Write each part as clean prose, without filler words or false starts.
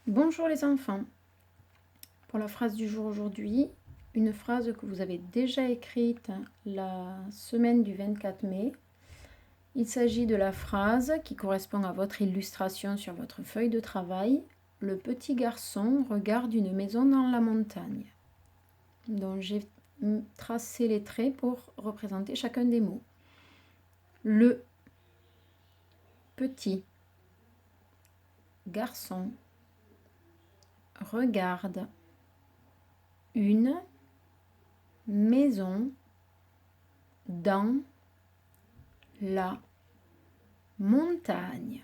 Bonjour les enfants. Pour la phrase du jour aujourd'hui, une phrase que vous avez déjà écrite la semaine du 24 mai. Il s'agit de la phrase qui correspond à votre illustration sur votre feuille de travail. Le petit garçon regarde une maison dans la montagne. Donc j'ai tracé les traits pour représenter chacun des mots. Le petit garçon regarde une maison dans la montagne.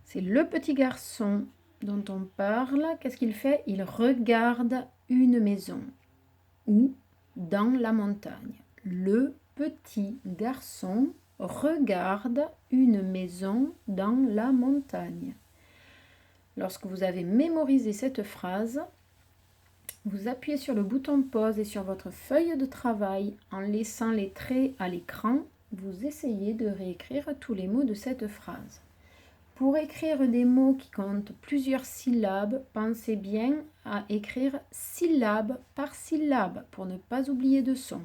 C'est le petit garçon dont on parle. Qu'est-ce qu'il fait? Il regarde une maison ou dans la montagne. Le petit garçon regarde une maison dans la montagne. Lorsque vous avez mémorisé cette phrase, vous appuyez sur le bouton pause et sur votre feuille de travail en laissant les traits à l'écran, vous essayez de réécrire tous les mots de cette phrase. Pour écrire des mots qui comptent plusieurs syllabes, pensez bien à écrire syllabe par syllabe pour ne pas oublier de son.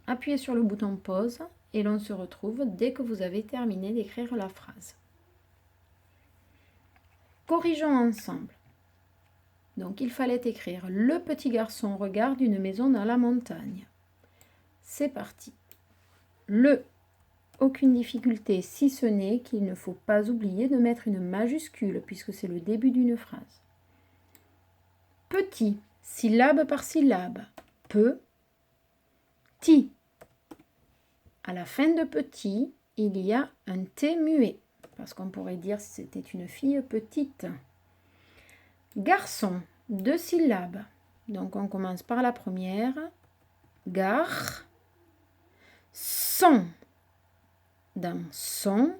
Appuyez sur le bouton pause et l'on se retrouve dès que vous avez terminé d'écrire la phrase. Corrigeons ensemble. Donc il fallait écrire « Le petit garçon regarde une maison dans la montagne ». C'est parti. Le, aucune difficulté si ce n'est qu'il ne faut pas oublier de mettre une majuscule puisque c'est le début d'une phrase. Petit, syllabe par syllabe. Petit. À la fin de petit, il y a un T muet parce qu'on pourrait dire si c'était une fille petite. Garçon, 2 syllabes. Donc on commence par la première. Gar. Son. Dans son,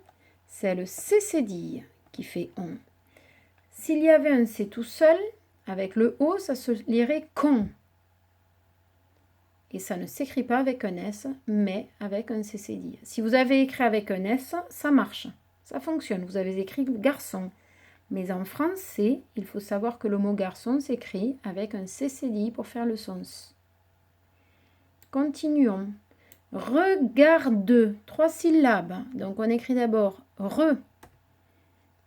c'est le C cédille qui fait on. S'il y avait un C tout seul, avec le O, ça se lirait con. Et ça ne s'écrit pas avec un S, mais avec un C cédille. Si vous avez écrit avec un S, ça marche. Ça fonctionne. Vous avez écrit garçon. Mais en français, il faut savoir que le mot garçon s'écrit avec un C cédille pour faire le son S. Continuons. Regarde, 3 syllabes. Donc on écrit d'abord re,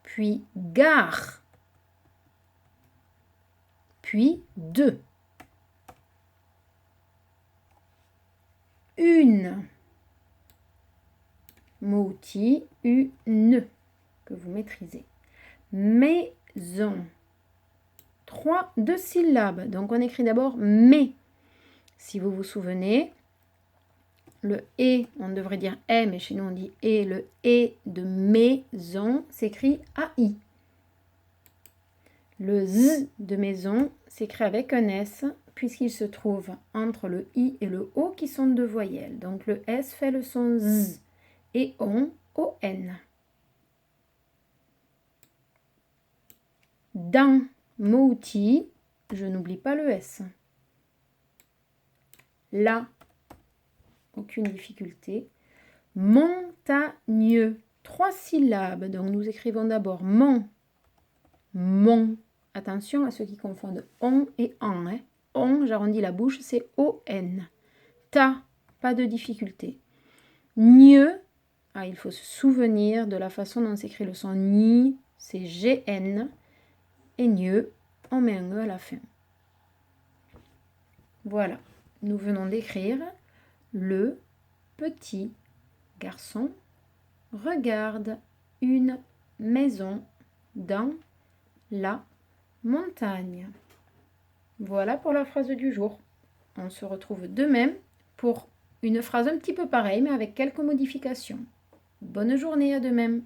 puis gare, puis de. Une. Mot-outil, une, que vous maîtrisez. Maison. 2 syllabes. Donc on écrit d'abord mais. Si vous vous souvenez, le et, on devrait dire est, mais chez nous on dit et. Le et de maison s'écrit AI. Le z de maison s'écrit avec un S, puisqu'il se trouve entre le i et le o qui sont 2 voyelles. Donc le s fait le son z et on, on. Dans mot-outil, je n'oublie pas le S. Là, aucune difficulté. Montagneux, 3 syllabes. Donc nous écrivons d'abord mon. Attention à ceux qui confondent on et en. On, j'arrondis la bouche, c'est O-N. Ta, pas de difficulté. Nieu, il faut se souvenir de la façon dont s'écrit le son ni, c'est G-N. Et nieu, on met un E à la fin. Voilà, nous venons d'écrire le petit garçon regarde une maison dans la montagne. Voilà pour la phrase du jour. On se retrouve demain pour une phrase un petit peu pareille, mais avec quelques modifications. Bonne journée, à demain.